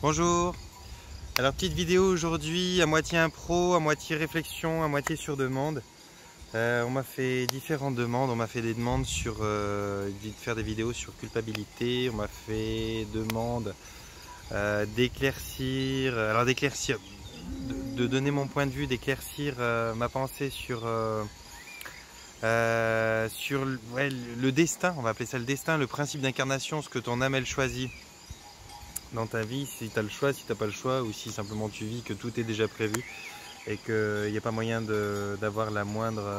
Bonjour, alors petite vidéo aujourd'hui, à moitié impro, à moitié réflexion, à moitié sur demande. On m'a fait différentes demandes, on m'a fait des demandes sur de faire des vidéos sur culpabilité, on m'a fait demande d'éclaircir, de donner mon point de vue, d'éclaircir ma pensée sur ouais, le destin, on va appeler ça le destin, le principe d'incarnation, ce que ton âme elle choisit dans ta vie, si tu as le choix, si tu n'as pas le choix, ou si simplement tu vis que tout est déjà prévu et qu'il n'y a pas moyen d'avoir la moindre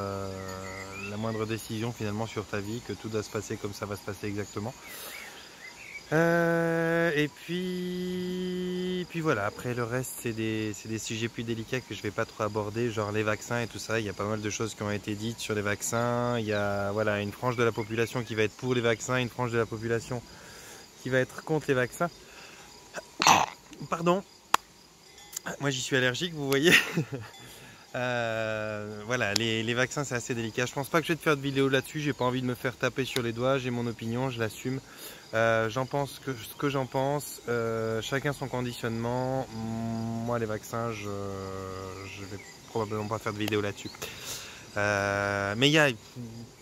décision finalement sur ta vie, que tout doit se passer comme ça va se passer exactement. Et puis voilà, après le reste c'est des sujets plus délicats que je vais pas trop aborder, genre les vaccins et tout ça. Il y a pas mal de choses qui ont été dites sur les vaccins. Il y a voilà, une frange de la population qui va être pour les vaccins, une frange de la population qui va être contre les vaccins. Pardon, moi j'y suis allergique, vous voyez. Voilà, les vaccins c'est assez délicat. Je pense pas que je vais te faire de vidéo là-dessus. J'ai pas envie de me faire taper sur les doigts. J'ai mon opinion, je l'assume. J'en pense ce que j'en pense. Chacun son conditionnement. Moi les vaccins, je vais probablement pas faire de vidéo là-dessus. Mais il y a une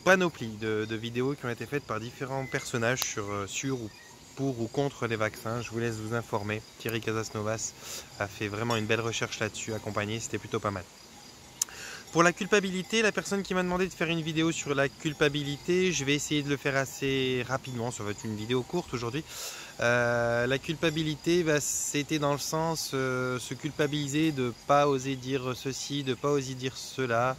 panoplie de vidéos qui ont été faites par différents personnages sur ou pour ou contre les vaccins. Je vous laisse vous informer. Thierry Casasnovas a fait vraiment une belle recherche là-dessus, accompagné, c'était plutôt pas mal. Pour la culpabilité, la personne qui m'a demandé de faire une vidéo sur la culpabilité, je vais essayer de le faire assez rapidement, ça va être une vidéo courte aujourd'hui. La culpabilité, c'était dans le sens se culpabiliser de ne pas oser dire ceci, de ne pas oser dire cela,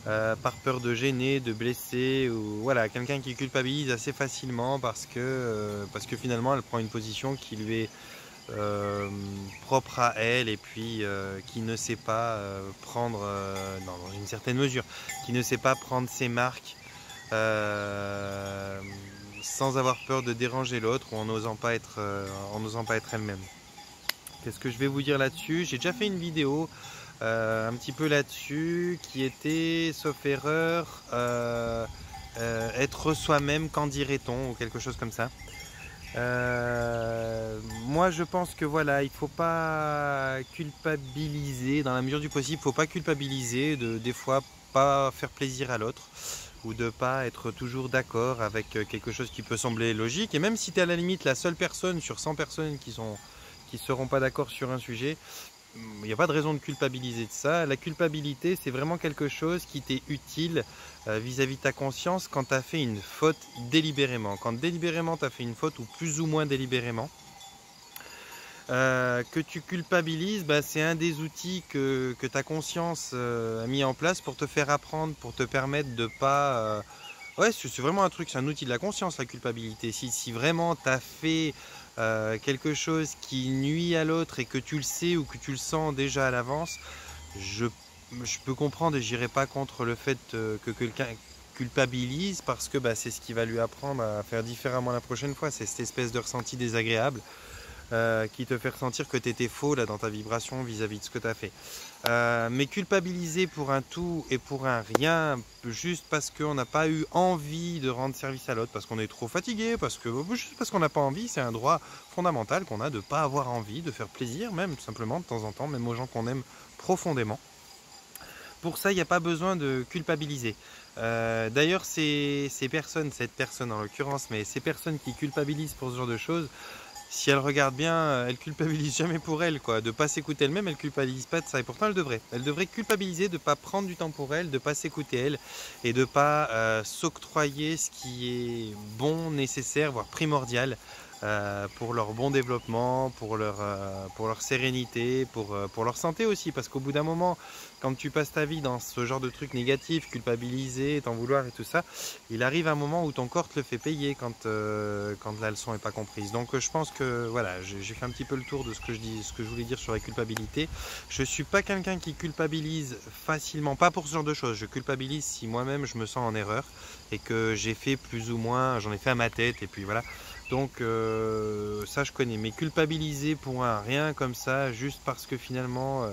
par peur de gêner, de blesser, ou voilà, quelqu'un qui culpabilise assez facilement parce que finalement elle prend une position qui lui est propre à elle et puis qui ne sait pas prendre, dans une certaine mesure, qui ne sait pas prendre ses marques sans avoir peur de déranger l'autre ou en n'osant pas être elle-même. Qu'est-ce que je vais vous dire là-dessus? J'ai déjà fait une vidéo un petit peu là-dessus qui était, sauf erreur, être soi-même, qu'en dirait-on, ou quelque chose comme ça. Moi je pense que voilà, il faut pas culpabiliser dans la mesure du possible, il faut pas culpabiliser de des fois pas faire plaisir à l'autre ou de pas être toujours d'accord avec quelque chose qui peut sembler logique, et même si tu es à la limite la seule personne sur 100 personnes qui seront pas d'accord sur un sujet, il n'y a pas de raison de culpabiliser de ça. La culpabilité, c'est vraiment quelque chose qui t'est utile vis-à-vis de ta conscience quand tu as fait une faute délibérément. Quand délibérément tu as fait une faute, ou plus ou moins délibérément, que tu culpabilises, c'est un des outils que ta conscience a mis en place pour te faire apprendre, pour te permettre de pas... Ouais, c'est vraiment un truc, c'est un outil de la conscience, la culpabilité. Si vraiment tu as fait quelque chose qui nuit à l'autre et que tu le sais ou que tu le sens déjà à l'avance, je peux comprendre et j'irai pas contre le fait que quelqu'un culpabilise, parce que c'est ce qui va lui apprendre à faire différemment la prochaine fois. C'est cette espèce de ressenti désagréable qui te fait ressentir que tu étais faux là, dans ta vibration vis-à-vis de ce que tu as fait. Mais culpabiliser pour un tout et pour un rien, juste parce qu'on n'a pas eu envie de rendre service à l'autre, parce qu'on est trop fatigué, juste parce qu'on n'a pas envie, c'est un droit fondamental qu'on a de ne pas avoir envie, de faire plaisir, même simplement de temps en temps, même aux gens qu'on aime profondément. Pour ça, il n'y a pas besoin de culpabiliser. D'ailleurs, cette personne en l'occurrence, mais ces personnes qui culpabilisent pour ce genre de choses, si elle regarde bien, elle culpabilise jamais pour elle, quoi. De pas s'écouter elle-même, elle culpabilise pas de ça. Et pourtant, elle devrait. Elle devrait culpabiliser de pas prendre du temps pour elle, de pas s'écouter elle, et de pas s'octroyer ce qui est bon, nécessaire, voire primordial pour leur bon développement, pour leur sérénité, pour leur santé aussi. Parce qu'au bout d'un moment, quand tu passes ta vie dans ce genre de trucs négatifs, culpabiliser, t'en vouloir et tout ça, il arrive un moment où ton corps te le fait payer quand la leçon n'est pas comprise. Donc je pense que voilà, j'ai fait un petit peu le tour de ce que je voulais dire sur la culpabilité. Je suis pas quelqu'un qui culpabilise facilement, pas pour ce genre de choses. Je culpabilise si moi-même je me sens en erreur et que j'ai fait plus ou moins, j'en ai fait à ma tête et puis voilà. Donc ça je connais, mais culpabiliser pour un rien comme ça, juste parce que finalement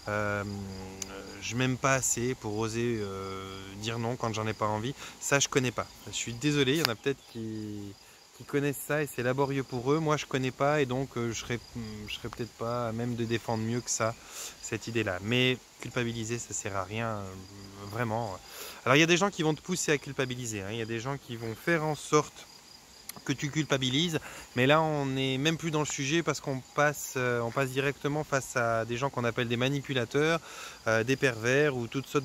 je m'aime pas assez pour oser dire non quand j'en ai pas envie, ça je connais pas. Je suis désolé, il y en a peut-être qui qui connaissent ça et c'est laborieux pour eux. Moi, je connais pas et donc je serais peut-être pas à même de défendre mieux que ça, cette idée-là. Mais culpabiliser, ça sert à rien, vraiment. Alors, il y a des gens qui vont te pousser à culpabiliser, hein. Il y a des gens qui vont faire en sorte que tu culpabilises, mais là on n'est même plus dans le sujet parce qu'on passe directement face à des gens qu'on appelle des manipulateurs, des pervers ou toutes sortes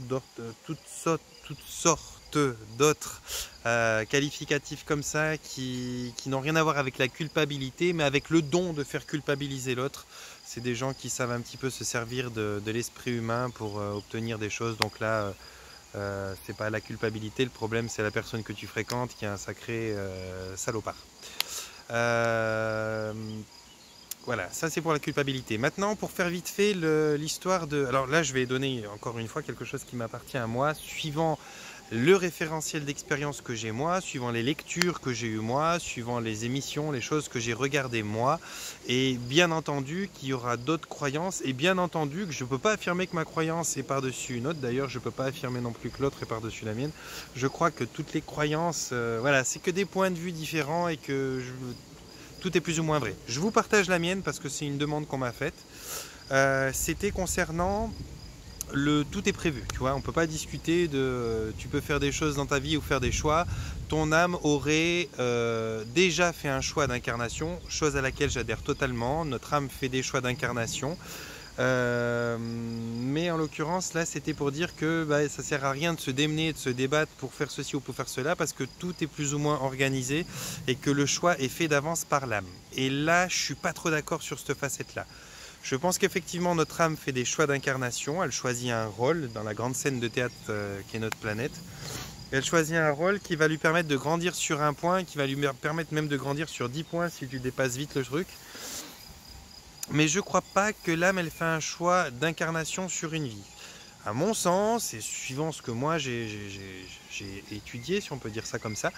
d'autres qualificatifs comme ça qui n'ont rien à voir avec la culpabilité mais avec le don de faire culpabiliser l'autre. C'est des gens qui savent un petit peu se servir de l'esprit humain pour obtenir des choses, donc là c'est pas la culpabilité, le problème c'est la personne que tu fréquentes qui est un sacré salopard. Voilà, ça c'est pour la culpabilité. Maintenant, pour faire vite fait l'histoire de... Alors là, je vais donner encore une fois quelque chose qui m'appartient à moi, suivant le référentiel d'expérience que j'ai moi, suivant les lectures que j'ai eues moi, suivant les émissions, les choses que j'ai regardées moi, et bien entendu qu'il y aura d'autres croyances, et bien entendu que je ne peux pas affirmer que ma croyance est par-dessus une autre, d'ailleurs je ne peux pas affirmer non plus que l'autre est par-dessus la mienne. Je crois que toutes les croyances, voilà, c'est que des points de vue différents et que tout est plus ou moins vrai. Je vous partage la mienne parce que c'est une demande qu'on m'a faite. C'était concernant... tout est prévu, tu vois, on peut pas discuter de tu peux faire des choses dans ta vie ou faire des choix. Ton âme aurait déjà fait un choix d'incarnation, chose à laquelle j'adhère totalement. Notre âme fait des choix d'incarnation, mais en l'occurrence là c'était pour dire que ça sert à rien de se démener, de se débattre pour faire ceci ou pour faire cela, parce que tout est plus ou moins organisé et que le choix est fait d'avance par l'âme. Et là je suis pas trop d'accord sur cette facette là. Je pense qu'effectivement notre âme fait des choix d'incarnation, elle choisit un rôle dans la grande scène de théâtre qui est notre planète. Elle choisit un rôle qui va lui permettre de grandir sur un point, qui va lui permettre même de grandir sur 10 points si tu dépasses vite le truc. Mais je ne crois pas que l'âme elle fait un choix d'incarnation sur une vie. À mon sens, et suivant ce que moi j'ai étudié, si on peut dire ça comme ça,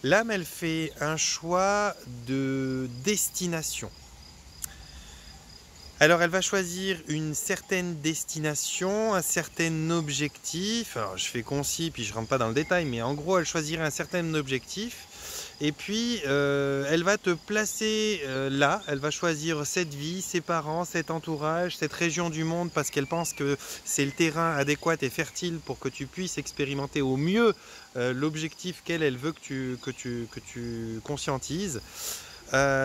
l'âme elle fait un choix de destination. Alors elle va choisir une certaine destination, un certain objectif. Alors je fais concis puis je rentre pas dans le détail, mais en gros elle choisira un certain objectif. Et puis elle va te placer là, elle va choisir cette vie, ses parents, cet entourage, cette région du monde parce qu'elle pense que c'est le terrain adéquat et fertile pour que tu puisses expérimenter au mieux l'objectif qu'elle veut que tu conscientises.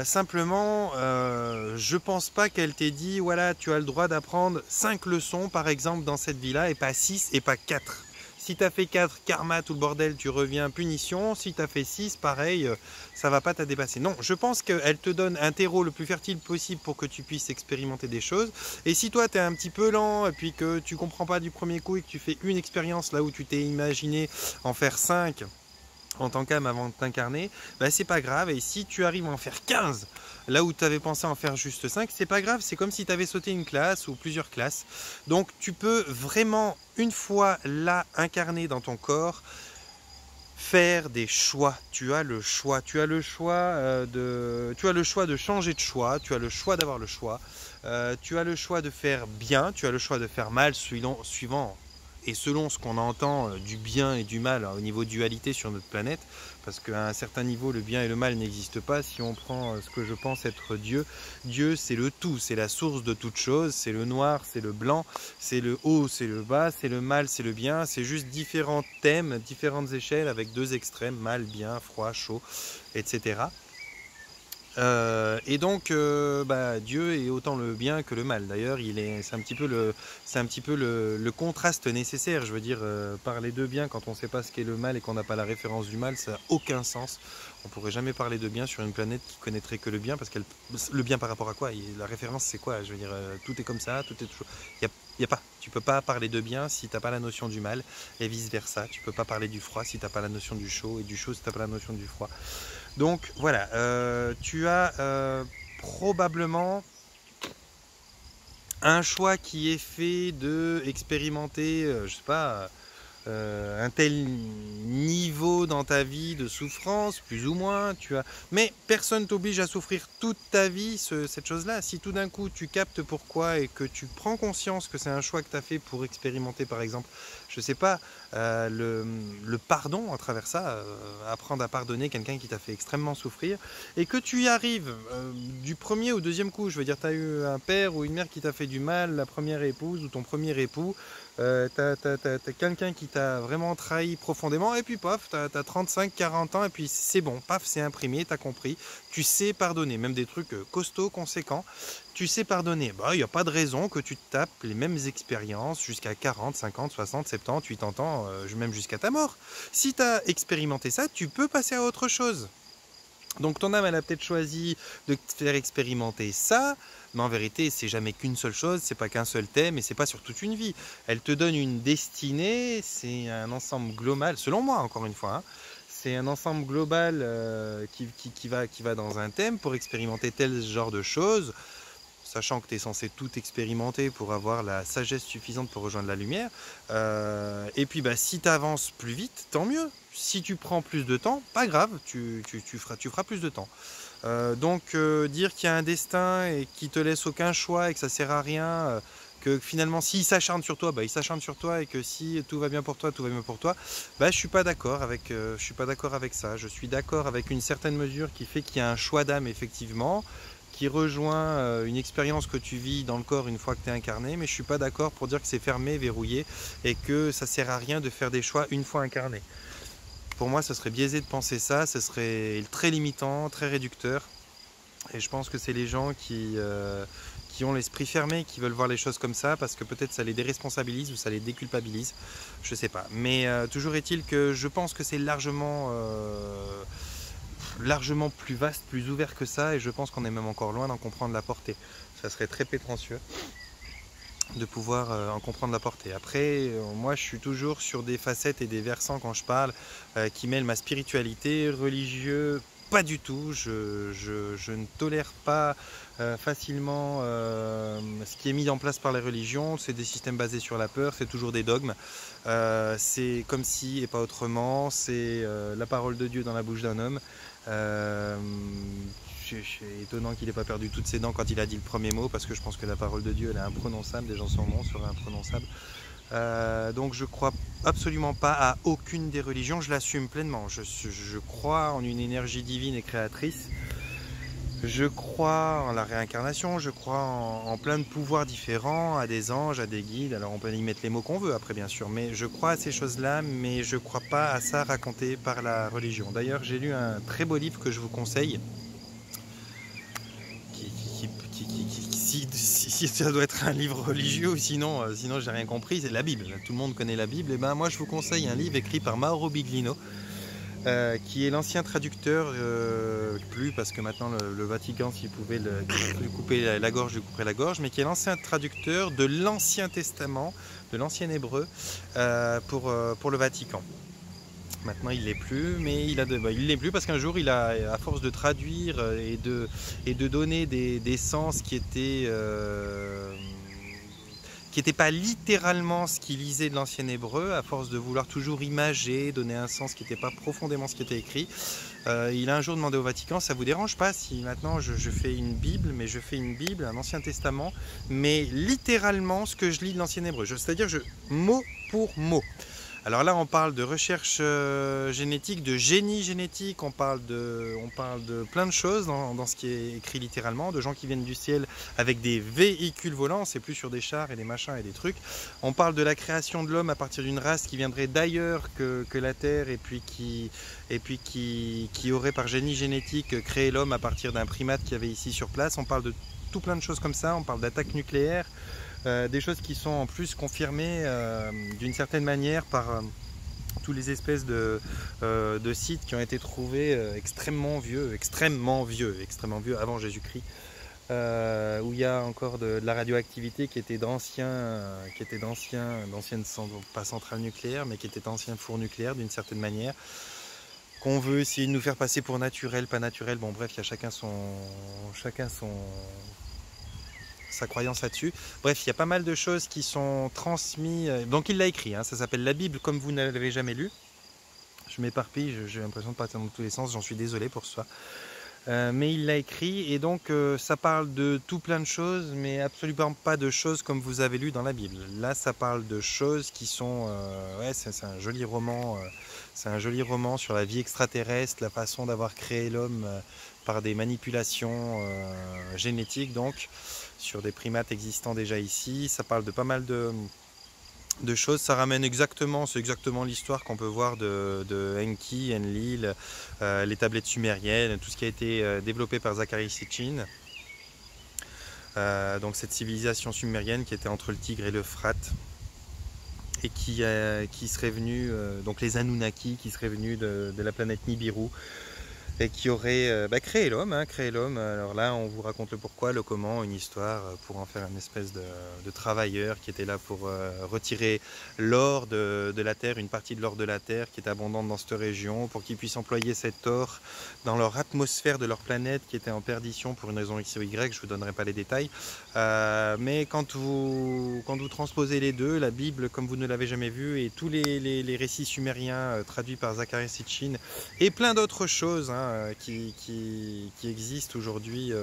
Simplement, je pense pas qu'elle t'ait dit voilà, tu as le droit d'apprendre 5 leçons par exemple dans cette vie-là et pas 6 et pas 4. Si tu as fait 4, karma, tout le bordel, tu reviens, punition. Si tu as fait 6, pareil, ça va pas te dépasser. Non, je pense qu'elle te donne un terreau le plus fertile possible pour que tu puisses expérimenter des choses. Et si toi, tu es un petit peu lent et puis que tu comprends pas du premier coup et que tu fais une expérience là où tu t'es imaginé en faire 5 en tant qu'âme avant de t'incarner, c'est pas grave. Et si tu arrives à en faire 15, là où tu avais pensé en faire juste 5, c'est pas grave, c'est comme si tu avais sauté une classe ou plusieurs classes. Donc tu peux vraiment, une fois là incarné dans ton corps, faire des choix. Tu as le choix, tu as le choix de changer de choix, tu as le choix d'avoir le choix, tu as le choix de faire bien, tu as le choix de faire mal suivant et selon ce qu'on entend du bien et du mal au niveau dualité sur notre planète, parce qu'à un certain niveau le bien et le mal n'existent pas. Si on prend ce que je pense être Dieu, Dieu c'est le tout, c'est la source de toute chose, c'est le noir, c'est le blanc, c'est le haut, c'est le bas, c'est le mal, c'est le bien, c'est juste différents thèmes, différentes échelles avec deux extrêmes, mal, bien, froid, chaud, etc. Et donc Dieu est autant le bien que le mal. D'ailleurs, c'est un petit peu le contraste nécessaire. Je veux dire, parler de bien quand on ne sait pas ce qu'est le mal et qu'on n'a pas la référence du mal, ça n'a aucun sens. On ne pourrait jamais parler de bien sur une planète qui connaîtrait que le bien, parce que le bien par rapport à quoi? La référence c'est quoi? Je veux dire, tout est comme ça, tout est toujours... Y a pas. Tu peux pas parler de bien si tu n'as pas la notion du mal, et vice versa. Tu peux pas parler du froid si tu n'as pas la notion du chaud, et du chaud si tu n'as pas la notion du froid. Donc voilà, tu as probablement un choix qui est fait de expérimenter, je sais pas, un tel niveau dans ta vie de souffrance, plus ou moins, mais personne t'oblige à souffrir toute ta vie cette chose-là. Si tout d'un coup tu captes pourquoi et que tu prends conscience que c'est un choix que tu as fait pour expérimenter, par exemple, je sais pas, le pardon à travers ça, apprendre à pardonner quelqu'un qui t'a fait extrêmement souffrir, et que tu y arrives du premier au deuxième coup. Je veux dire, tu as eu un père ou une mère qui t'a fait du mal, la première épouse ou ton premier époux, t'as quelqu'un qui t'a vraiment trahi profondément, et puis paf, t'as 35, 40 ans, et puis c'est bon, paf, c'est imprimé, t'as compris, tu sais pardonner, même des trucs costauds, conséquents, tu sais pardonner. Bah, il n'y a pas de raison que tu te tapes les mêmes expériences jusqu'à 40, 50, 60, 70, 80 ans, même jusqu'à ta mort. Si tu as expérimenté ça, tu peux passer à autre chose. Donc ton âme, elle a peut-être choisi de te faire expérimenter ça, mais en vérité, c'est jamais qu'une seule chose, c'est pas qu'un seul thème, et c'est pas sur toute une vie. Elle te donne une destinée, c'est un ensemble global, selon moi, encore une fois, hein, c'est un ensemble global qui va dans un thème pour expérimenter tel genre de choses, sachant que tu es censé tout expérimenter pour avoir la sagesse suffisante pour rejoindre la lumière. Et puis bah, si tu avances plus vite, tant mieux. Si tu prends plus de temps, pas grave, tu feras plus de temps. Donc dire qu'il y a un destin et qu'il te laisse aucun choix et que ça sert à rien, que finalement s'il s'acharne sur toi, bah, il s'acharne sur toi, et que si tout va bien pour toi, tout va bien pour toi, bah, je suis pas d'accord avec ça. Je suis d'accord avec une certaine mesure qui fait qu'il y a un choix d'âme, effectivement, qui rejoint une expérience que tu vis dans le corps une fois que tu es incarné, mais je suis pas d'accord pour dire que c'est fermé, verrouillé, et que ça sert à rien de faire des choix une fois incarné. Pour moi, ce serait biaisé de penser ça, ce serait très limitant, très réducteur. Et je pense que c'est les gens qui ont l'esprit fermé, qui veulent voir les choses comme ça, parce que peut-être ça les déresponsabilise ou ça les déculpabilise, je sais pas. Mais toujours est-il que je pense que c'est largement plus vaste, plus ouvert que ça, et je pense qu'on est même encore loin d'en comprendre la portée. Ça serait très prétentieux de pouvoir en comprendre la portée. Après, moi je suis toujours sur des facettes et des versants quand je parle qui mêlent ma spiritualité, religieux, pas du tout. Je ne tolère pas facilement ce qui est mis en place par les religions. C'est des systèmes basés sur la peur, c'est toujours des dogmes. C'est comme si et pas autrement, c'est la parole de Dieu dans la bouche d'un homme. C'est étonnant qu'il n'ait pas perdu toutes ses dents quand il a dit le premier mot, parce que je pense que la parole de Dieu, elle est imprononçable, des gens son nom serait imprononçable. Donc je crois absolument pas à aucune des religions, je l'assume pleinement. Je crois en une énergie divine et créatrice. Je crois en la réincarnation, je crois en plein de pouvoirs différents, à des anges, à des guides. Alors on peut y mettre les mots qu'on veut après, bien sûr, mais je crois à ces choses-là, mais je crois pas à ça raconté par la religion. D'ailleurs, j'ai lu un très beau livre que je vous conseille, si ça doit être un livre religieux, sinon j'ai rien compris, c'est la Bible. Tout le monde connaît la Bible. Et ben moi je vous conseille un livre écrit par Mauro Biglino, qui est l'ancien traducteur, plus parce que maintenant le Vatican, s'il pouvait lui couper la gorge, lui couperait la gorge, mais qui est l'ancien traducteur de l'Ancien Testament, de l'ancien hébreu, pour le Vatican. Maintenant il l'est plus, mais il l'est plus parce qu'un jour à force de traduire et de donner des sens qui n'étaient pas littéralement ce qu'il lisait de l'ancien hébreu, à force de vouloir toujours imager, donner un sens qui n'était pas profondément ce qui était écrit, il a un jour demandé au Vatican: ça vous dérange pas si maintenant je fais une Bible, mais je fais une Bible, un Ancien Testament, mais littéralement ce que je lis de l'ancien hébreu, c'est-à-dire mot pour mot. Alors là, on parle de recherche génétique, de génie génétique, on parle de plein de choses dans ce qui est écrit littéralement, de gens qui viennent du ciel avec des véhicules volants, c'est plus sur des chars et des machins et des trucs. On parle de la création de l'homme à partir d'une race qui viendrait d'ailleurs que la Terre, et puis qui aurait par génie génétique créé l'homme à partir d'un primate qu'il y avait ici sur place. On parle de tout plein de choses comme ça, on parle d'attaques nucléaires. Des choses qui sont en plus confirmées d'une certaine manière par tous les espèces de sites qui ont été trouvés extrêmement vieux avant Jésus-Christ, où il y a encore de la radioactivité qui était d'anciennes, pas centrales nucléaires, mais qui étaient d'anciens fours nucléaires d'une certaine manière, qu'on veut essayer de nous faire passer pour naturel, pas naturel. Bon bref, il y a chacun sa croyance là-dessus. Bref, il y a pas mal de choses qui sont transmises. Donc il l'a écrit, hein, ça s'appelle La Bible comme vous ne l'avez jamais lu. Je m'éparpille, j'ai l'impression de partir dans tous les sens, j'en suis désolé pour ça. Mais il l'a écrit et donc ça parle de tout plein de choses, mais absolument pas de choses comme vous avez lu dans la Bible. Là, ça parle de choses qui sont, ouais, c'est un joli roman. C'est un joli roman sur la vie extraterrestre, la façon d'avoir créé l'homme par des manipulations génétiques, donc sur des primates existants déjà ici. Ça parle de pas mal de choses, ça ramène exactement, c'est exactement l'histoire qu'on peut voir de Enki, Enlil, les tablettes sumériennes, tout ce qui a été développé par Zachary Sitchin. Donc cette civilisation sumérienne qui était entre le Tigre et l'Euphrate et qui serait venue, donc les Anunnaki qui seraient venus de la planète Nibiru et qui aurait créé l'homme, hein, créé l'homme. Alors là, on vous raconte le pourquoi, le comment, une histoire pour en faire une espèce de travailleur qui était là pour retirer l'or de la terre, une partie de l'or de la terre qui est abondante dans cette région, pour qu'ils puissent employer cet or dans leur atmosphère de leur planète qui était en perdition pour une raison X ou Y, je ne vous donnerai pas les détails. Mais quand vous transposez les deux, la Bible comme vous ne l'avez jamais vue et tous les récits sumériens traduits par Zachary Sitchin et plein d'autres choses, hein, qui existent aujourd'hui,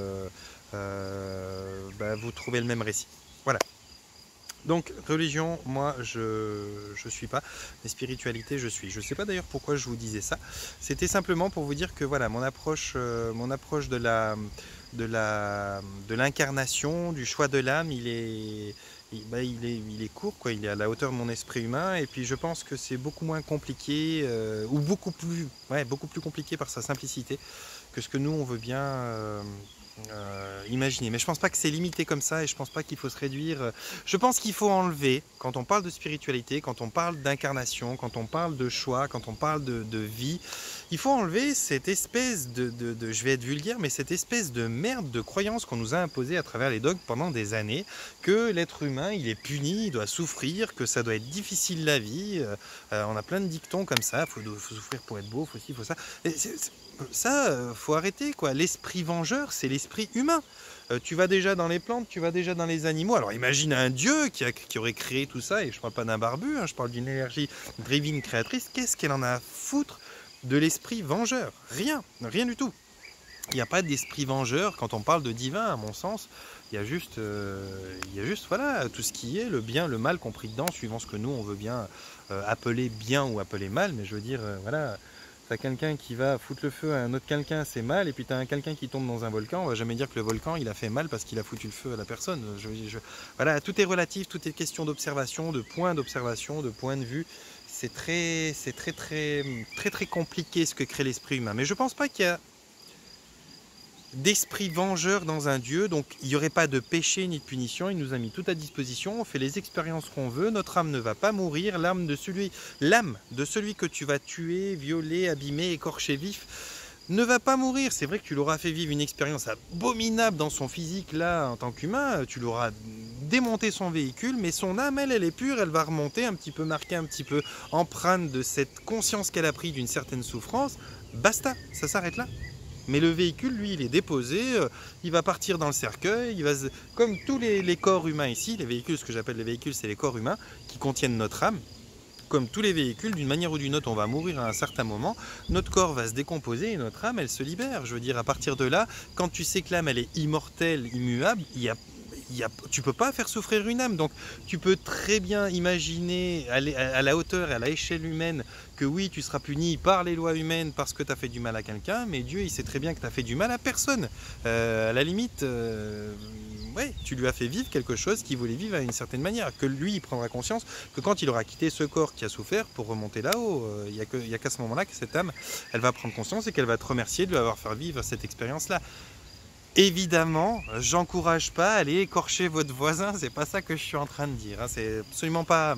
vous trouvez le même récit. Voilà. Donc religion, moi je suis pas, mais spiritualité je suis. Je sais pas d'ailleurs pourquoi je vous disais ça. C'était simplement pour vous dire que voilà mon approche de l'incarnation, du choix de l'âme, il est court, quoi. Il est à la hauteur de mon esprit humain, et puis je pense que c'est beaucoup moins compliqué, ou beaucoup plus compliqué par sa simplicité que ce que nous on veut bien imaginer. Mais je pense pas que c'est limité comme ça, et je pense pas qu'il faut se réduire. Je pense qu'il faut enlever, quand on parle de spiritualité, quand on parle d'incarnation, quand on parle de choix, quand on parle de vie, il faut enlever cette espèce je vais être vulgaire, mais cette espèce de merde de croyance qu'on nous a imposée à travers les dogmes pendant des années, que l'être humain il est puni, il doit souffrir, que ça doit être difficile la vie. On a plein de dictons comme ça, faut souffrir pour être beau, faut ci, faut ça. Faut arrêter, quoi. L'esprit vengeur, c'est l'esprit humain. Tu vas déjà dans les plantes, tu vas déjà dans les animaux. Alors imagine un dieu qui aurait créé tout ça, et je parle pas d'un barbu, hein, je parle d'une énergie divine créatrice. Qu'est-ce qu'elle en a à foutre de l'esprit vengeur? Rien du tout. Il n'y a pas d'esprit vengeur quand on parle de divin, à mon sens. Il y a juste voilà, tout ce qui est le bien, le mal compris dedans, suivant ce que nous on veut bien appeler bien ou appeler mal. Mais je veux dire, voilà. T'as quelqu'un qui va foutre le feu à un autre quelqu'un, c'est mal, et puis t'as un quelqu'un qui tombe dans un volcan, on va jamais dire que le volcan il a fait mal parce qu'il a foutu le feu à la personne. Voilà, tout est relatif, tout est question d'observation, de point de vue. C'est très compliqué ce que crée l'esprit humain. Mais je pense pas qu'il y a d'esprit vengeur dans un Dieu, donc il n'y aurait pas de péché ni de punition, il nous a mis tout à disposition, on fait les expériences qu'on veut, notre âme ne va pas mourir, l'âme de celui que tu vas tuer, violer, abîmer, écorcher vif, ne va pas mourir. C'est vrai que tu l'auras fait vivre une expérience abominable dans son physique là en tant qu'humain, tu l'auras démonté son véhicule, mais son âme elle est pure, elle va remonter un petit peu marquée, un petit peu empreinte de cette conscience qu'elle a pris d'une certaine souffrance, basta, ça s'arrête là. Mais le véhicule, lui, il est déposé, il va partir dans le cercueil, comme tous les corps humains ici, les véhicules, ce que j'appelle les véhicules, c'est les corps humains qui contiennent notre âme. Comme tous les véhicules, d'une manière ou d'une autre, on va mourir à un certain moment, notre corps va se décomposer et notre âme, elle se libère. Je veux dire, à partir de là, quand tu sais que l'âme, elle est immortelle, immuable, tu peux pas faire souffrir une âme. Donc tu peux très bien imaginer à la hauteur et à l'échelle humaine que oui, tu seras puni par les lois humaines parce que tu as fait du mal à quelqu'un, mais Dieu il sait très bien que tu as fait du mal à personne. À la limite, ouais, tu lui as fait vivre quelque chose qu'il voulait vivre à une certaine manière, que lui il prendra conscience que quand il aura quitté ce corps qui a souffert pour remonter là-haut, il n'y a qu'à ce moment-là que cette âme elle va prendre conscience et qu'elle va te remercier de lui avoir fait vivre cette expérience-là. Évidemment, j'encourage pas à aller écorcher votre voisin, c'est pas ça que je suis en train de dire, hein. C'est absolument pas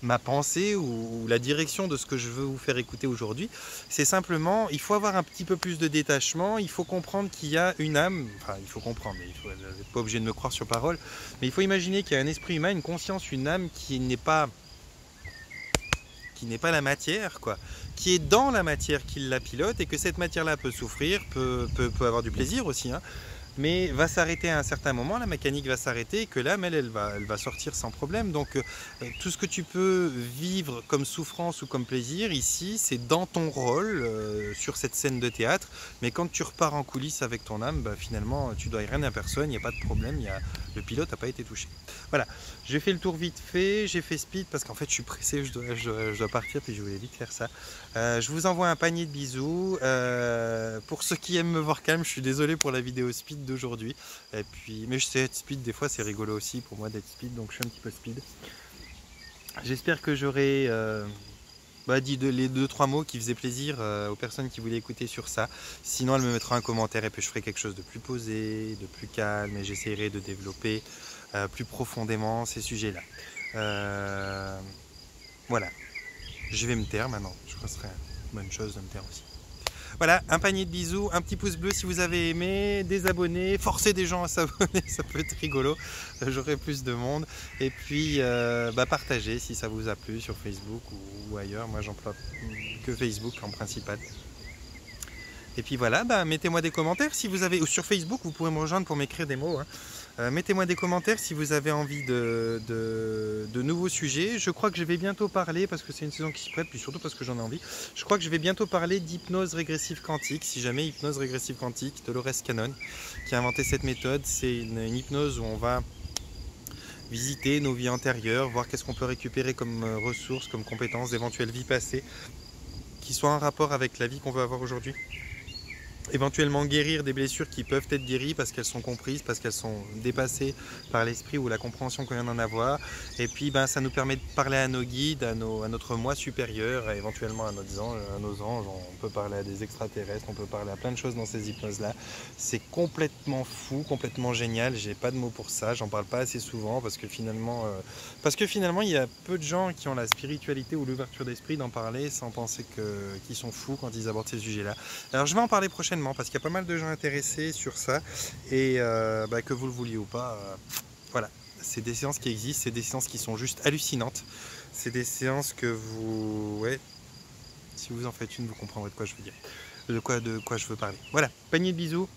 ma pensée ou la direction de ce que je veux vous faire écouter aujourd'hui. C'est simplement, il faut avoir un petit peu plus de détachement, il faut comprendre qu'il y a une âme, enfin il faut comprendre, mais vous n'êtes pas obligé de me croire sur parole, mais il faut imaginer qu'il y a un esprit humain, une conscience, une âme qui n'est pas la matière, quoi, qui est dans la matière qui la pilote, et que cette matière-là peut souffrir, peut avoir du plaisir aussi, hein, mais va s'arrêter à un certain moment, la mécanique va s'arrêter et que l'âme, elle va sortir sans problème. Donc tout ce que tu peux vivre comme souffrance ou comme plaisir ici, c'est dans ton rôle sur cette scène de théâtre, mais quand tu repars en coulisses avec ton âme, bah, finalement tu dois rien à personne, il n'y a pas de problème, le pilote n'a pas été touché. Voilà, j'ai fait le tour vite fait, j'ai fait speed parce qu'en fait je suis pressé, je dois partir puis je voulais vite faire ça. Je vous envoie un panier de bisous. Pour ceux qui aiment me voir calme, je suis désolé pour la vidéo speed d'aujourd'hui. Et puis, mais je sais être speed, des fois c'est rigolo aussi pour moi d'être speed, donc je suis un petit peu speed. J'espère que j'aurai dit les 2-3 mots qui faisaient plaisir aux personnes qui voulaient écouter sur ça. Sinon, elles me mettront un commentaire et puis je ferai quelque chose de plus posé, de plus calme et j'essaierai de développer plus profondément ces sujets-là. Voilà, je vais me taire maintenant. Je crois que ce serait une bonne chose de me taire aussi. Voilà, un panier de bisous, un petit pouce bleu si vous avez aimé, des abonnés, forcez des gens à s'abonner, ça peut être rigolo, j'aurai plus de monde. Et puis partagez si ça vous a plu sur Facebook ou ailleurs, moi j'emploie que Facebook en principal. Et puis voilà, mettez-moi des commentaires si vous avez, ou sur Facebook vous pourrez me rejoindre pour m'écrire des mots. Mettez-moi des commentaires si vous avez envie de nouveaux sujets. Je crois que je vais bientôt parler, parce que c'est une saison qui se prête, puis surtout parce que j'en ai envie. Je crois que je vais bientôt parler d'hypnose régressive quantique. Si jamais hypnose régressive quantique, Dolores Cannon, qui a inventé cette méthode. C'est une hypnose où on va visiter nos vies antérieures, voir qu'est-ce qu'on peut récupérer comme ressources, comme compétences d'éventuelles vies passées, qui soient en rapport avec la vie qu'on veut avoir aujourd'hui. Éventuellement guérir des blessures qui peuvent être guéries parce qu'elles sont comprises, parce qu'elles sont dépassées par l'esprit ou la compréhension qu'on vient d'en avoir. Et puis ça nous permet de parler à nos guides, à notre moi supérieur, éventuellement à nos anges. On peut parler à des extraterrestres, on peut parler à plein de choses dans ces hypnoses-là. C'est complètement fou, complètement génial. J'ai pas de mots pour ça, j'en parle pas assez souvent parce que finalement il y a peu de gens qui ont la spiritualité ou l'ouverture d'esprit d'en parler sans penser qu'ils sont fous quand ils abordent ces sujets-là. Alors je vais en parler prochainement parce qu'il y a pas mal de gens intéressés sur ça et que vous le vouliez ou pas, voilà, c'est des séances qui existent, c'est des séances qui sont juste hallucinantes, c'est des séances que si vous en faites une, vous comprendrez de quoi je veux dire, de quoi je veux parler. Voilà, panier de bisous,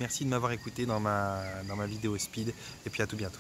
merci de m'avoir écouté dans ma vidéo speed et puis à tout bientôt.